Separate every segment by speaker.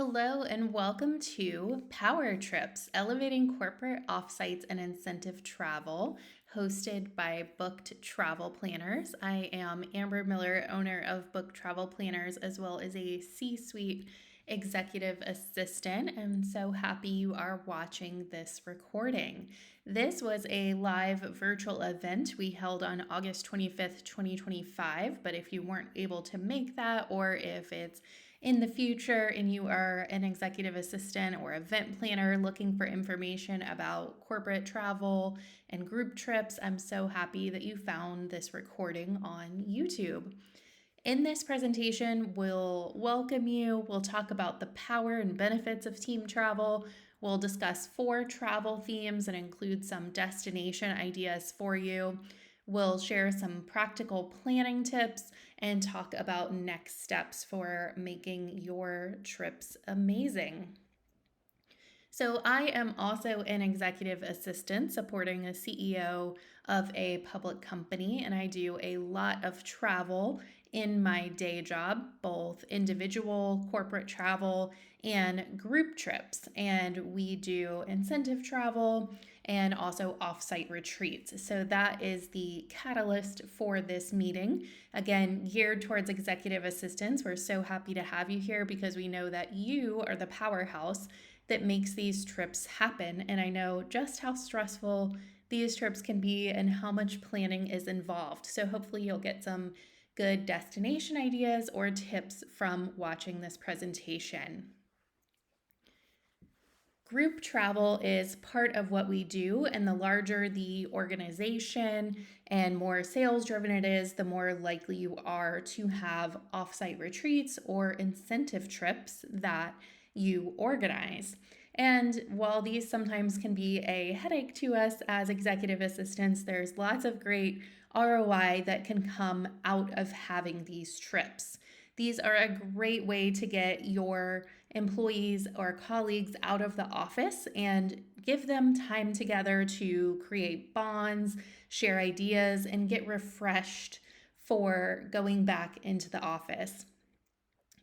Speaker 1: Hello and welcome to Power Trips, Elevating Corporate Offsites and Incentive Travel, hosted by Booked Travel Planners. I am Amber Miller, owner of Booked Travel Planners, as well as a C-suite executive assistant. I'm so happy you are watching this recording. This was a live virtual event we held on August 25th, 2025, but if you weren't able to make that, or if it's in the future and you are an executive assistant or event planner looking for information about corporate travel and group trips, I'm so happy that you found this recording on YouTube. In this presentation, we'll welcome you, we'll talk about the power and benefits of team travel, we'll discuss 4 travel themes and include some destination ideas for you. We'll share some practical planning tips and talk about next steps for making your trips amazing. So, I am also an executive assistant supporting a CEO of a public company, and I do a lot of travel in my day job, both individual corporate travel and group trips. And we do incentive travel and also offsite retreats. So that is the catalyst for this meeting. Again, geared towards executive assistants. We're so happy to have you here because we know that you are the powerhouse that makes these trips happen. And I know just how stressful these trips can be and how much planning is involved. So hopefully you'll get some good destination ideas or tips from watching this presentation. Group travel is part of what we do, and the larger the organization and more sales driven it is, the more likely you are to have offsite retreats or incentive trips that you organize. And while these sometimes can be a headache to us as executive assistants, there's lots of great ROI that can come out of having these trips. These are a great way to get your employees or colleagues out of the office and give them time together to create bonds, share ideas, and get refreshed for going back into the office.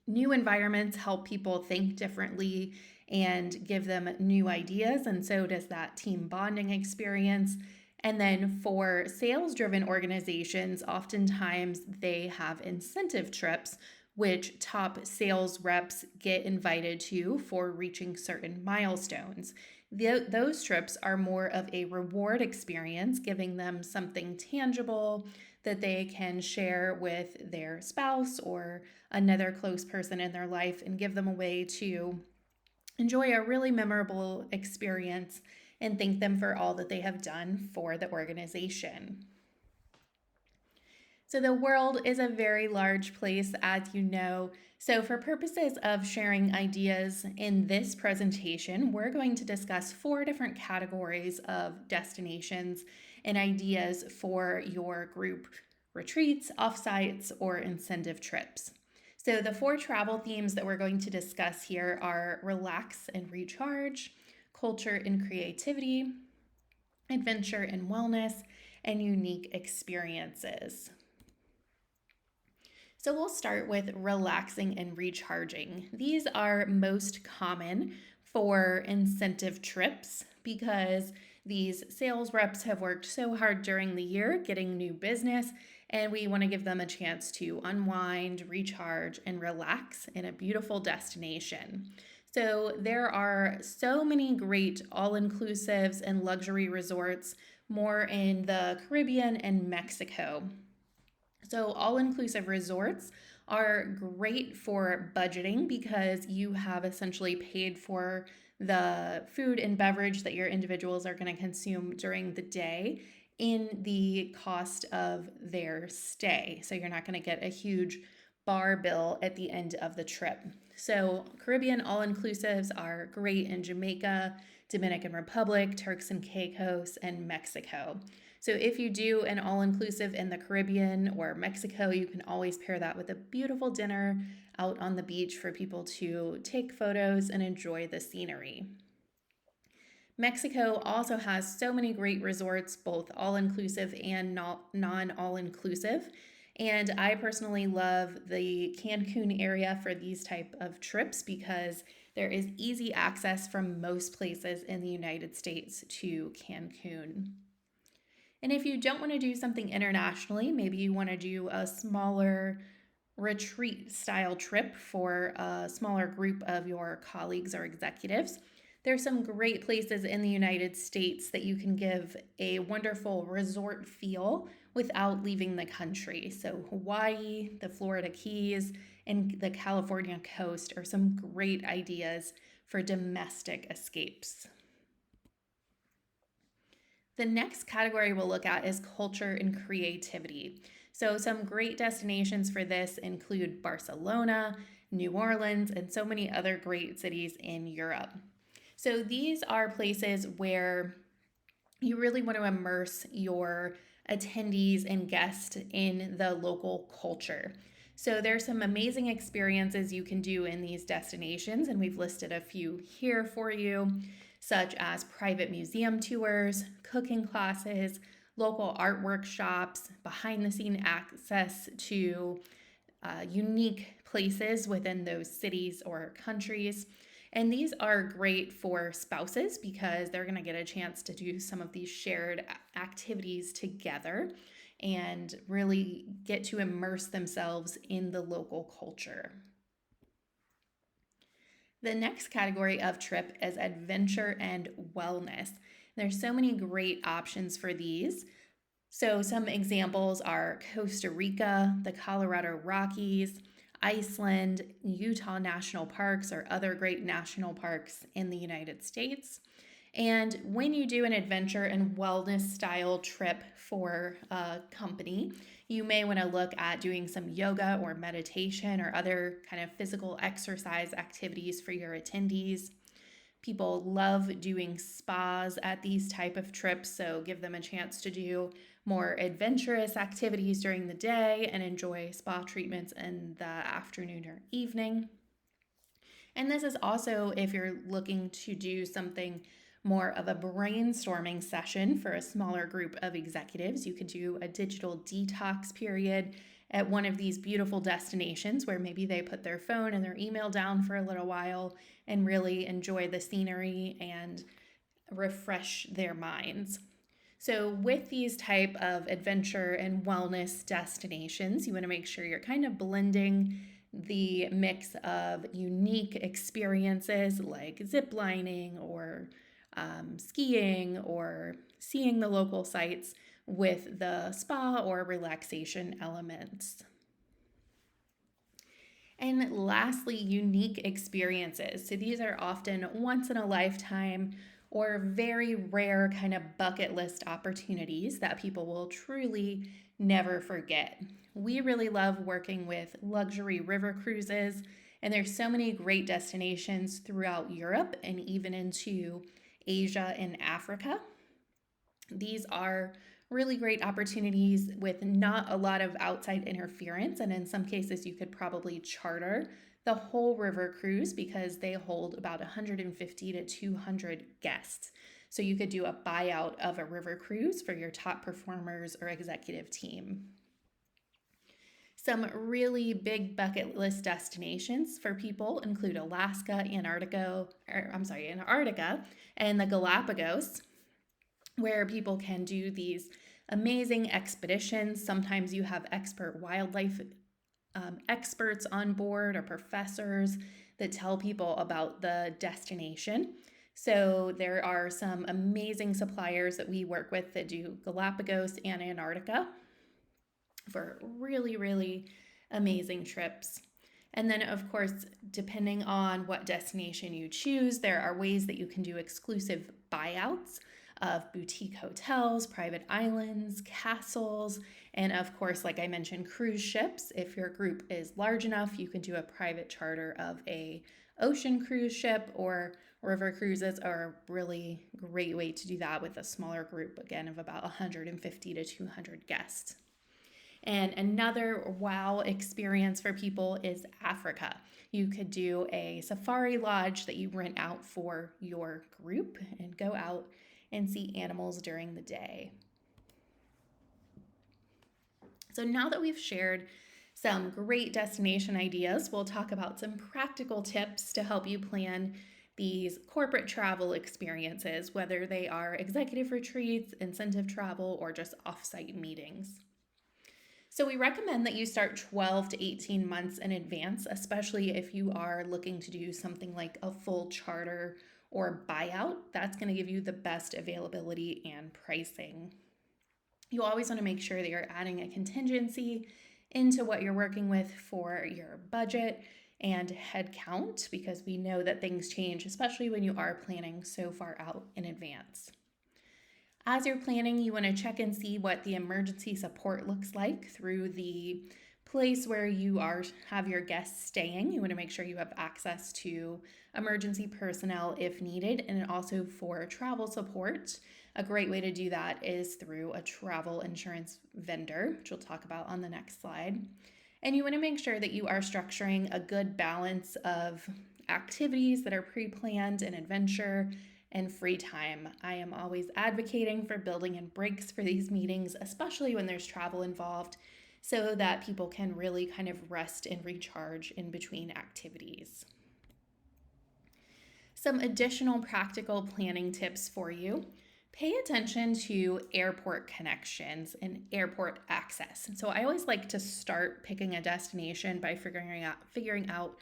Speaker 1: New environments help people think differently and give them new ideas, and so does that team bonding experience. And then for sales driven organizations, oftentimes they have incentive trips, which top sales reps get invited to for reaching certain milestones. Those trips are more of a reward experience, giving them something tangible that they can share with their spouse or another close person in their life and give them a way to enjoy a really memorable experience and thank them for all that they have done for the organization. So, the world is a very large place, as you know. So, for purposes of sharing ideas in this presentation, we're going to discuss 4 different categories of destinations and ideas for your group retreats, offsites, or incentive trips. So, the 4 travel themes that we're going to discuss here are relax and recharge, culture and creativity, adventure and wellness, and unique experiences. So we'll start with relaxing and recharging. These are most common for incentive trips because these sales reps have worked so hard during the year getting new business, and we want to give them a chance to unwind, recharge, and relax in a beautiful destination. So there are so many great all-inclusives and luxury resorts, more in the Caribbean and Mexico. So, all inclusive resorts are great for budgeting because you have essentially paid for the food and beverage that your individuals are going to consume during the day in the cost of their stay. So, you're not going to get a huge bar bill at the end of the trip. So, Caribbean all inclusives are great in Jamaica, Dominican Republic, Turks and Caicos, and Mexico. So if you do an all-inclusive in the Caribbean or Mexico, you can always pair that with a beautiful dinner out on the beach for people to take photos and enjoy the scenery. Mexico also has so many great resorts, both all-inclusive and non all-inclusive. And I personally love the Cancun area for these type of trips because there is easy access from most places in the United States to Cancun. And if you don't want to do something internationally, maybe you want to do a smaller retreat style trip for a smaller group of your colleagues or executives. There's some great places in the United States that you can give a wonderful resort feel without leaving the country. So, Hawaii, the Florida Keys, and the California coast are some great ideas for domestic escapes. The next category we'll look at is culture and creativity. So, some great destinations for this include Barcelona, New Orleans, and so many other great cities in Europe. So, these are places where you really want to immerse your attendees and guests in the local culture. So, there's some amazing experiences you can do in these destinations, and we've listed a few here for you, such as private museum tours, cooking classes, local art workshops, behind the scene access to unique places within those cities or countries. And these are great for spouses because they're going to get a chance to do some of these shared activities together and really get to immerse themselves in the local culture. The next category of trip is adventure and wellness. There's so many great options for these. So, some examples are Costa Rica, the Colorado Rockies, Iceland, Utah National Parks, or other great national parks in the United States. And when you do an adventure and wellness style trip for a company, you may want to look at doing some yoga or meditation or other kind of physical exercise activities for your attendees. People love doing spas at these type of trips, so give them a chance to do more adventurous activities during the day and enjoy spa treatments in the afternoon or evening. And this is also if you're looking to do something more of a brainstorming session for a smaller group of executives. You could do a digital detox period at one of these beautiful destinations where maybe they put their phone and their email down for a little while and really enjoy the scenery and refresh their minds. So with these type of adventure and wellness destinations, you want to make sure you're kind of blending the mix of unique experiences like zip lining or skiing or seeing the local sites with the spa or relaxation elements. And lastly, unique experiences. So these are often once in a lifetime or very rare kind of bucket list opportunities that people will truly never forget. We really love working with luxury river cruises, and there's so many great destinations throughout Europe and even into Asia and Africa. These are really great opportunities with not a lot of outside interference, and in some cases, you could probably charter the whole river cruise because they hold about 150 to 200 guests. So you could do a buyout of a river cruise for your top performers or executive team. Some really big bucket list destinations for people include Alaska, Antarctica, and the Galapagos, where people can do these amazing expeditions. Sometimes you have expert wildlife experts on board or professors that tell people about the destination. So there are some amazing suppliers that we work with that do Galapagos and Antarctica for really, really amazing trips. And then, of course, depending on what destination you choose, there are ways that you can do exclusive buyouts of boutique hotels, private islands, castles, and of course, like I mentioned, cruise ships. If your group is large enough, you can do a private charter of a ocean cruise ship, or river cruises are a really great way to do that with a smaller group, again, of about 150 to 200 guests. And another wow experience for people is Africa. You could do a safari lodge that you rent out for your group and go out and see animals during the day. So now that we've shared some great destination ideas, we'll talk about some practical tips to help you plan these corporate travel experiences, whether they are executive retreats, incentive travel, or just offsite meetings. So we recommend that you start 12 to 18 months in advance, especially if you are looking to do something like a full charter or buyout. That's going to give you the best availability and pricing. You always want to make sure that you're adding a contingency into what you're working with for your budget and head count, because we know that things change, especially when you are planning so far out in advance. As you're planning, you want to check and see what the emergency support looks like through the place where you have your guests staying. You want to make sure you have access to emergency personnel if needed, and also for travel support. A great way to do that is through a travel insurance vendor, which we'll talk about on the next slide. And you want to make sure that you are structuring a good balance of activities that are pre-planned and adventure and free time. I am always advocating for building in breaks for these meetings, especially when there's travel involved, so that people can really kind of rest and recharge in between activities. Some additional practical planning tips for you. Pay attention to airport connections and airport access. So I always like to start picking a destination by figuring out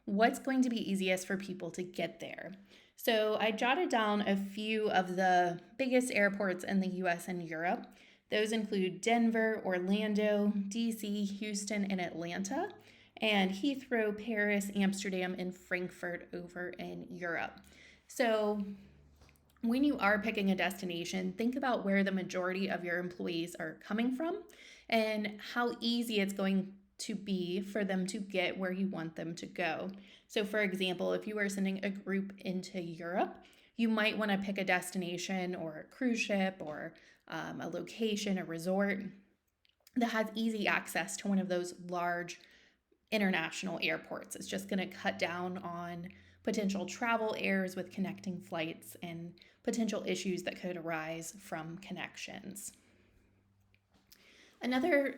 Speaker 1: what's going to be easiest for people to get there. So I jotted down a few of the biggest airports in the US and Europe. Those include Denver, Orlando, DC, Houston, and Atlanta, and Heathrow, Paris, Amsterdam, and Frankfurt over in Europe. So when you are picking a destination, think about where the majority of your employees are coming from and how easy it's going to be for them to get where you want them to go. So for example, if you are sending a group into Europe, you might want to pick a destination or a cruise ship or a location, a resort that has easy access to one of those large international airports. It's just going to cut down on potential travel errors with connecting flights and potential issues that could arise from connections. Another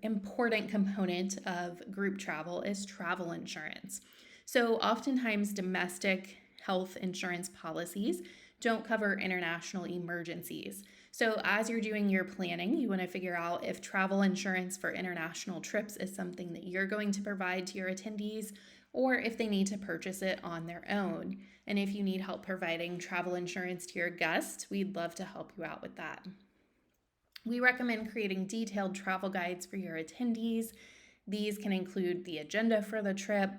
Speaker 1: important component of group travel is travel insurance. So oftentimes domestic health insurance policies don't cover international emergencies. So as you're doing your planning, you want to figure out if travel insurance for international trips is something that you're going to provide to your attendees, or if they need to purchase it on their own. And if you need help providing travel insurance to your guests, we'd love to help you out with that. We recommend creating detailed travel guides for your attendees. These can include the agenda for the trip,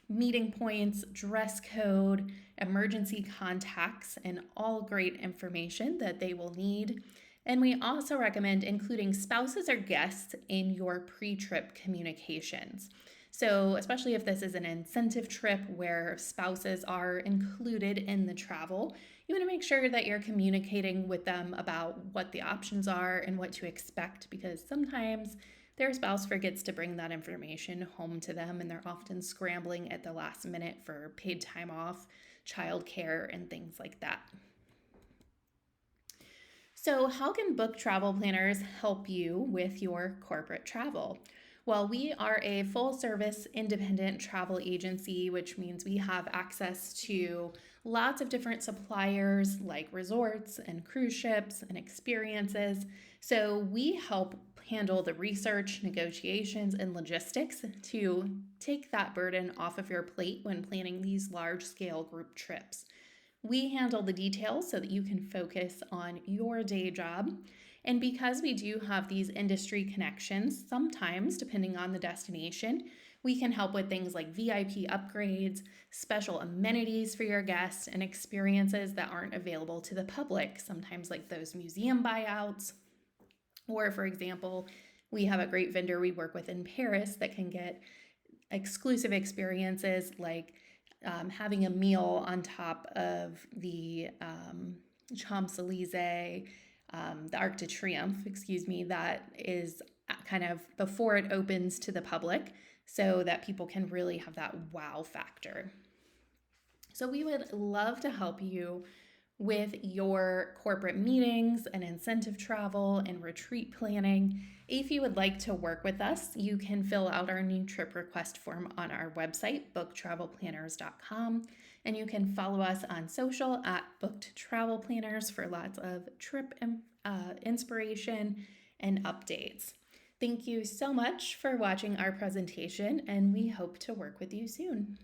Speaker 1: meeting points, dress code, emergency contacts, and all great information that they will need. And we also recommend including spouses or guests in your pre-trip communications. So especially if this is an incentive trip where spouses are included in the travel, you want to make sure that you're communicating with them about what the options are and what to expect, because sometimes their spouse forgets to bring that information home to them and they're often scrambling at the last minute for paid time off, childcare, and things like that. So how can Book Travel Planners help you with your corporate travel? Well, we are a full-service independent travel agency, which means we have access to lots of different suppliers like resorts and cruise ships and experiences. So we help handle the research, negotiations, and logistics to take that burden off of your plate when planning these large-scale group trips. We handle the details so that you can focus on your day job. And because we do have these industry connections, sometimes, depending on the destination, we can help with things like VIP upgrades, special amenities for your guests, and experiences that aren't available to the public, sometimes like those museum buyouts. Or, for example, we have a great vendor we work with in Paris that can get exclusive experiences like having a meal on top of the Champs-Élysées, the Arc de Triomphe, that is kind of before it opens to the public so that people can really have that wow factor. So we would love to help you with your corporate meetings and incentive travel and retreat planning. If you would like to work with us, you can fill out our new trip request form on our website, booktravelplanners.com, and you can follow us on social at Booked Travel Planners for lots of trip inspiration and updates. Thank you so much for watching our presentation, and we hope to work with you soon.